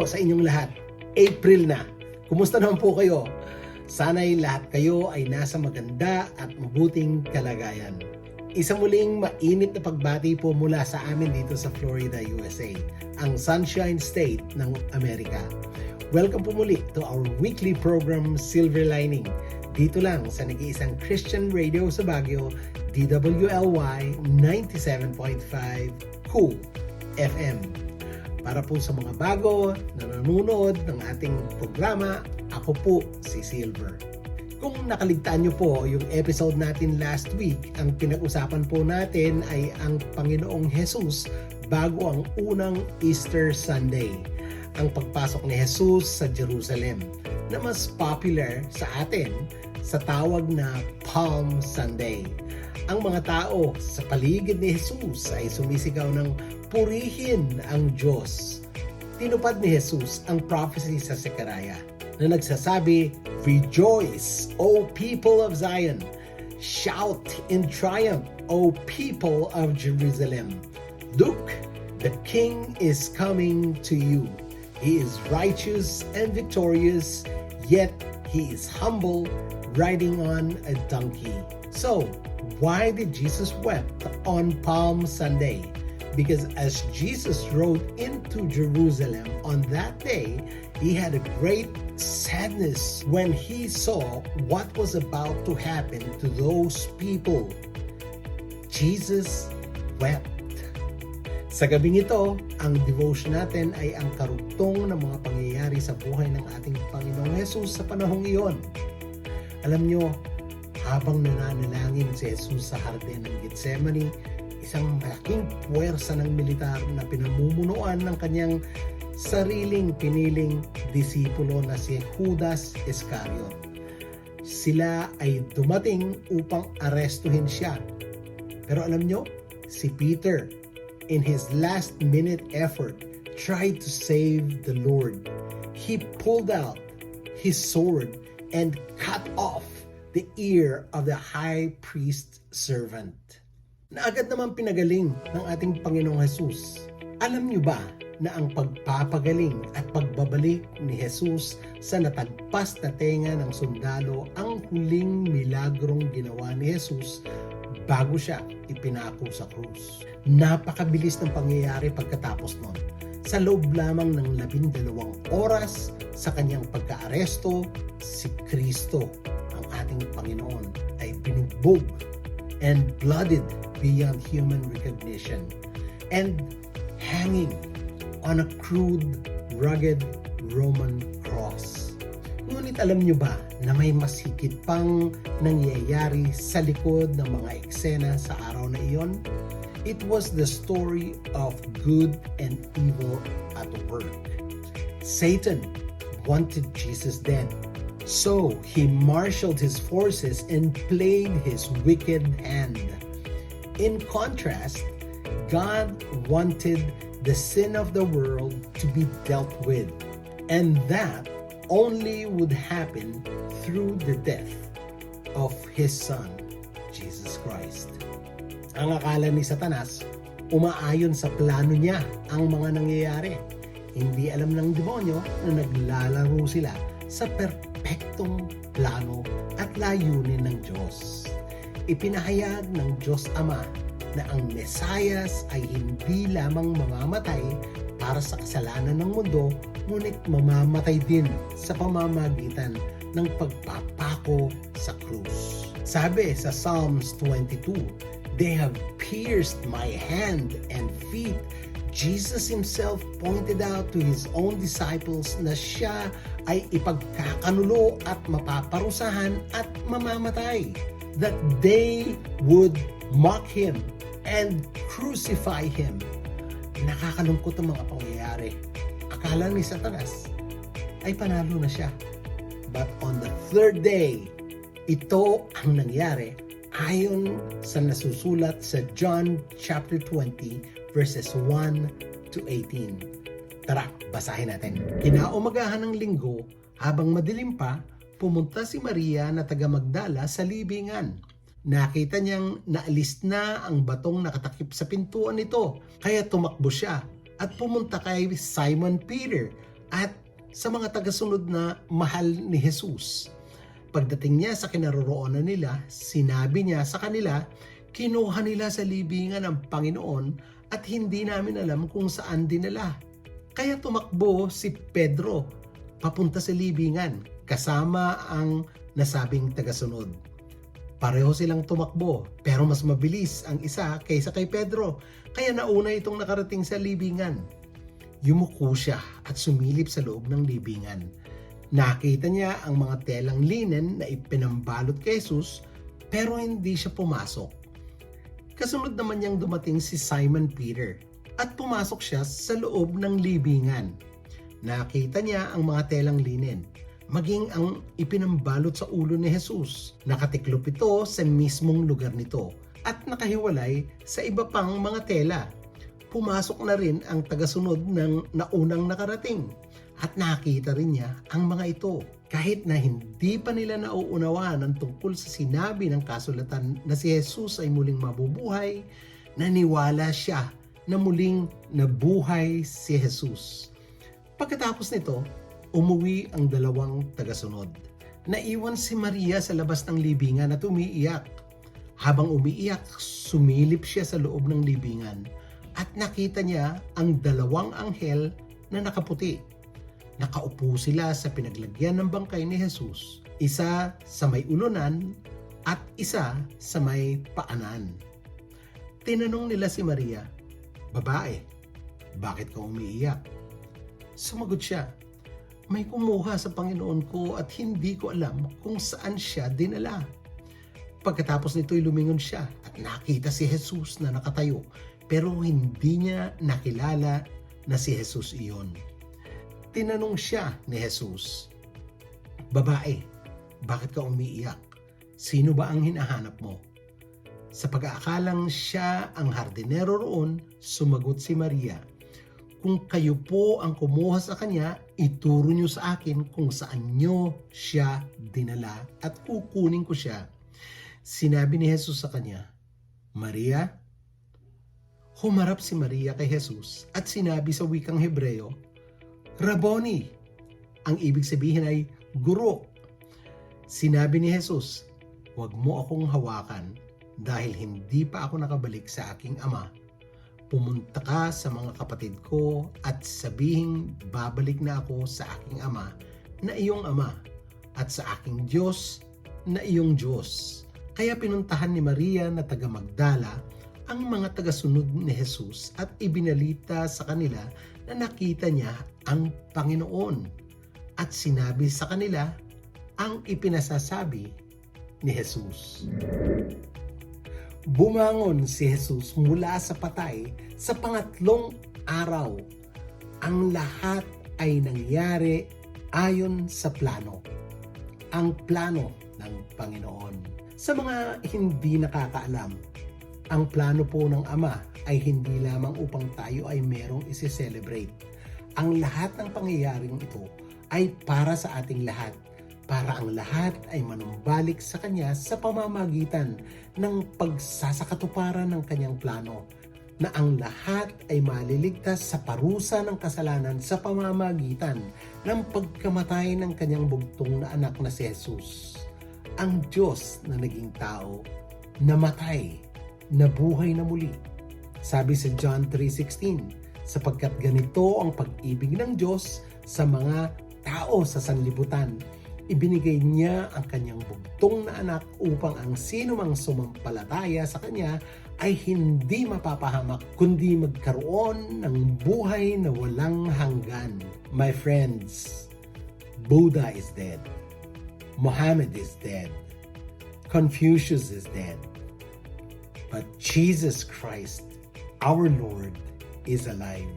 sa inyong lahat. April na. Kumusta naman po kayo? Sana'y lahat kayo ay nasa maganda at mabuting kalagayan. Isa muling mainit na pagbati po mula sa amin dito sa Florida, USA, ang Sunshine State ng Amerika. Welcome po muli to our weekly program Silver Lining. Dito lang sa nag-iisang Christian radio sa Baguio, DWLY 97.5 Cool FM. Para po sa mga bago na nanonood ng ating programa, ako po si Silver. Kung nakaligtaan nyo po yung episode natin last week, ang pinag-usapan po natin ay ang Panginoong Jesus bago ang unang Easter Sunday. Ang pagpasok ni Jesus sa Jerusalem na mas popular sa atin sa tawag na Palm Sunday. Ang mga tao sa paligid ni Jesus ay sumisigaw ng purihin ang Diyos. Tinupad ni Jesus ang prophecy sa Zechariah na nagsasabi, "Rejoice, O people of Zion! Shout in triumph, O people of Jerusalem! Look, the King is coming to you. He is righteous and victorious, yet he is humble, riding on a donkey." So, why did Jesus weep on Palm Sunday? Because as Jesus rode into Jerusalem on that day, he had a great sadness when he saw what was about to happen to those people. Jesus wept. Sa gabing ito, ang devotion natin ay ang karugtong ng mga pangyayari sa buhay ng ating Panginoong Jesus sa panahong iyon. Alam nyo, habang nananalangin si Jesus sa Harden ng Gethsemane, isang malaking puwersa ng militar na pinamumunuan ng kanyang sariling piniling disipulo na si Judas Iscariot. Sila ay dumating upang arestuhin siya. Pero alam nyo, si Peter, in his last-minute effort, tried to save the Lord. He pulled out his sword and cut off the ear of the high priest's servant. Na agad naman pinagaling ng ating Panginoong Jesus. Alam niyo ba na ang pagpapagaling at pagbabalik ni Jesus sa natagpas na tenga ng sundalo ang huling milagrong ginawa ni Jesus bago siya ipinako sa krus? Napakabilis ng pangyayari pagkatapos nun. Sa loob lamang ng 12 oras sa kanyang pagkaaresto, si Kristo, ang ating Panginoon, ay binugbog and blooded beyond human recognition and hanging on a crude, rugged Roman cross. Ngunit alam niyo ba na may mas higit pang nangyayari sa likod ng mga eksena sa araw na iyon? It was the story of good and evil at work. Satan wanted Jesus dead. So he marshaled his forces and played his wicked hand. In contrast, God wanted the sin of the world to be dealt with, and that only would happen through the death of His Son, Jesus Christ. Ang akala ni Satanas, umaayon sa plano niya ang mga nangyayari. Hindi alam ng demonyo na naglalaro sila sa perpektong plano at layunin ng Diyos. Ipinahayag ng Diyos Ama na ang Mesayas ay hindi lamang mamamatay para sa kasalanan ng mundo, ngunit mamamatay din sa pamamagitan ng pagpapako sa krus. Sabi sa Psalms 22, "They have pierced my hand and feet." Jesus himself pointed out to his own disciples na siya ay ipagkakanulo at mapaparusahan at mamamatay. That they would mock him and crucify him. Nakakalungkot ang mga pangyayari. Akala ni Satanas ay panalo na siya. But on the third day, ito ang nangyari ayon sa nasusulat sa John chapter 20 verses 1 to 18. Tara, basahin natin. Kinaumagahan ng linggo, habang madilim pa, pumunta si Maria na taga Magdala sa libingan. Nakita niyang naalis na ang batong nakatakip sa pintuan nito, kaya tumakbo siya at pumunta kay Simon Peter at sa mga tagasunod na mahal ni Jesus. Pagdating niya sa kinaroroonan nila, sinabi niya sa kanila, kinuha nila sa libingan ng Panginoon at hindi namin alam kung saan dinala. Kaya tumakbo si Pedro papunta sa libingan kasama ang nasabing tagasunod. Pareho silang tumakbo pero mas mabilis ang isa kaysa kay Pedro, kaya nauna itong nakarating sa libingan. Yumuko siya at sumilip sa loob ng libingan. Nakita niya ang mga telang linen na ipinambalot kay Jesus pero hindi siya pumasok. Kasunod naman niyang dumating si Simon Peter at pumasok siya sa loob ng libingan. Nakita niya ang mga telang linen, maging ang ipinambalot sa ulo ni Jesus. Nakatiklop ito sa mismong lugar nito at nakahiwalay sa iba pang mga tela. Pumasok na rin ang tagasunod ng naunang nakarating at nakita rin niya ang mga ito. Kahit na hindi pa nila nauunawaan ang tungkol sa sinabi ng kasulatan na si Jesus ay muling mabubuhay, naniwala siya na muling nabuhay si Jesus. Pagkatapos nito, umuwi ang dalawang tagasunod. Naiwan si Maria sa labas ng libingan at umiiyak. Habang umiiyak, sumilip siya sa loob ng libingan at nakita niya ang dalawang anghel na nakaputi. Nakaupo sila sa pinaglagyan ng bangkay ni Jesus, isa sa may ulunan at isa sa may paanan. Tinanong nila si Maria, "Babae, bakit ka umiiyak?" Sumagot siya, "May kumuha sa Panginoon ko at hindi ko alam kung saan siya dinala." Pagkatapos nito'y lumingon siya at nakita si Jesus na nakatayo pero hindi niya nakilala na si Jesus iyon. Tinanong siya ni Jesus, "Babae, bakit ka umiiyak? Sino ba ang hinahanap mo?" Sa pag-aakalang siya ang hardinero roon, sumagot si Maria, "Kung kayo po ang kumuha sa kanya, ituro niyo sa akin kung saan niyo siya dinala at kukunin ko siya." Sinabi ni Jesus sa kanya, "Maria." Humarap si Maria kay Jesus at sinabi sa wikang Hebreo, "Rabboni." Ang ibig sabihin ay guro. Sinabi ni Jesus, "Huwag mo akong hawakan dahil hindi pa ako nakabalik sa aking ama. Pumunta ka sa mga kapatid ko at sabihing babalik na ako sa aking ama na iyong ama at sa aking Diyos na iyong Diyos." Kaya pinuntahan ni Maria na taga Magdala ang mga tagasunod ni Jesus at ibinalita sa kanila na nakita niya ang Panginoon at sinabi sa kanila ang ipinasasabi ni Jesus. Bumangon si Jesus mula sa patay sa pangatlong araw. Ang lahat ay nangyari ayon sa plano. Ang plano ng Panginoon. Sa mga hindi nakakaalam, ang plano po ng Ama ay hindi lamang upang tayo ay merong isi-celebrate. Ang lahat ng pangyayaring ito ay para sa ating lahat, para ang lahat ay manumbalik sa Kanya sa pamamagitan ng pagsasakatuparan ng Kanyang plano, na ang lahat ay maliligtas sa parusa ng kasalanan sa pamamagitan ng pagkamatay ng Kanyang bugtong na anak na si Jesus. Ang Diyos na naging tao, namatay, nabuhay na muli. Sabi sa John 3:16, sapagkat ganito ang pag-ibig ng Diyos sa mga tao sa sanlibutan, ibinigay niya ang kanyang bugtong na anak upang ang sinumang sumampalataya sa kanya ay hindi mapapahamak kundi magkaroon ng buhay na walang hanggan. My friends, Buddha is dead. Muhammad is dead. Confucius is dead. But Jesus Christ, our Lord, is alive.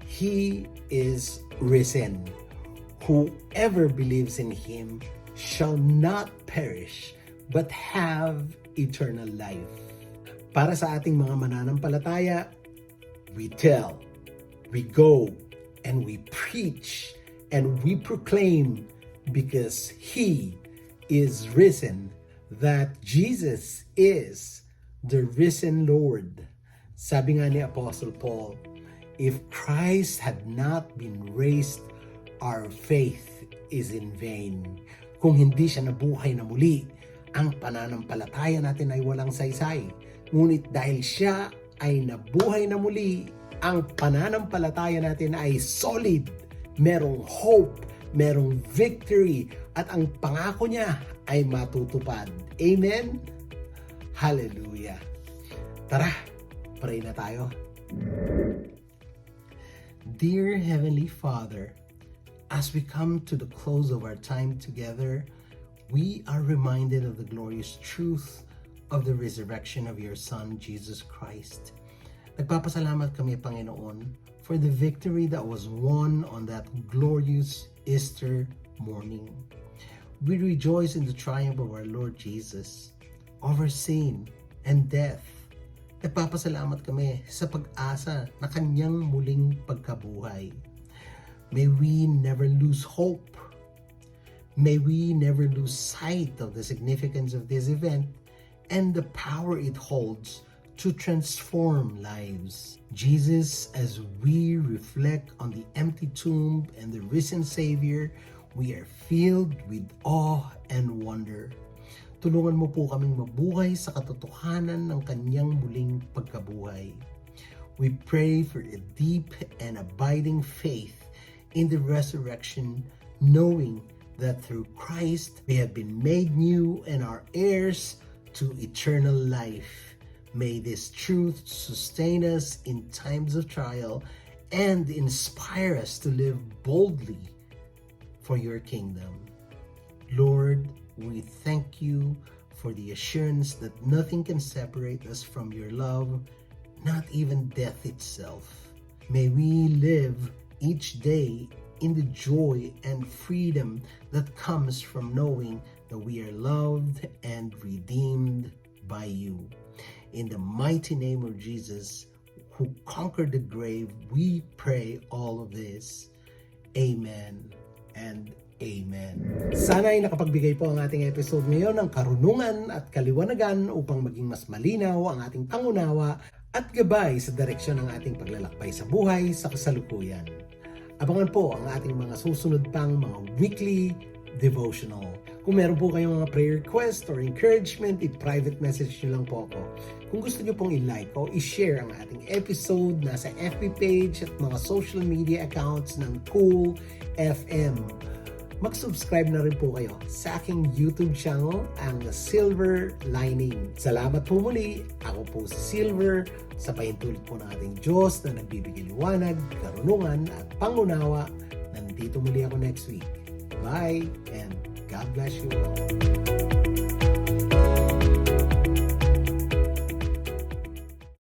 He is risen. Whoever believes in Him shall not perish, but have eternal life. Para sa ating mga mananampalataya, we tell, we go, and we preach, and we proclaim, because He is risen, that Jesus is the risen Lord. Sabi nga ni Apostle Paul, if Christ had not been raised our faith is in vain. Kung hindi siya nabuhay na muli, ang pananampalataya natin ay walang saysay. Ngunit dahil siya ay nabuhay na muli, ang pananampalataya natin ay solid, merong hope, merong victory, at ang pangako niya ay matutupad. Amen? Hallelujah! Tara, pray na tayo. Dear Heavenly Father, as we come to the close of our time together, we are reminded of the glorious truth of the resurrection of your Son, Jesus Christ. Nagpapasalamat kami, Panginoon, for the victory that was won on that glorious Easter morning. We rejoice in the triumph of our Lord Jesus over sin and death. Nagpapasalamat kami sa pag-asa na kanyang muling pagkabuhay. May we never lose hope. May we never lose sight of the significance of this event and the power it holds to transform lives. Jesus, as we reflect on the empty tomb and the risen Savior, we are filled with awe and wonder. Tulungan mo po kaming mabuhay sa katotohanan ng kanyang muling pagkabuhay. We pray for a deep and abiding faith in the resurrection, knowing that through Christ we have been made new and are heirs to eternal life. May this truth sustain us in times of trial and inspire us to live boldly for your kingdom. Lord, we thank you for the assurance that nothing can separate us from your love, not even death itself. May we live each day in the joy and freedom that comes from knowing that we are loved and redeemed by you. In the mighty name of Jesus, who conquered the grave, we pray all of this. Amen and Amen. Sana ay nakapagbigay po ang ating episode ngayon ng karunungan at kaliwanagan upang maging mas malinaw ang ating pangunawa at gabay sa direksyon ng ating paglalakbay sa buhay sa kasalukuyan. Abangan po ang ating mga susunod pang mga weekly devotional. Kung meron po kayong mga prayer request or encouragement, i-private message nyo lang po ako. Kung gusto nyo pong i-like o i-share ang ating episode, nasa FB page at mga social media accounts ng Cool FM. Mag-subscribe na rin po kayo sa aking YouTube channel, ang Silver Lining. Salamat po muli. Ako po si Silver, sa paintulot po ng ating Diyos na nagbibigay liwanag, karunungan at pangunawa. Nandito muli ako next week. Bye and God bless you all.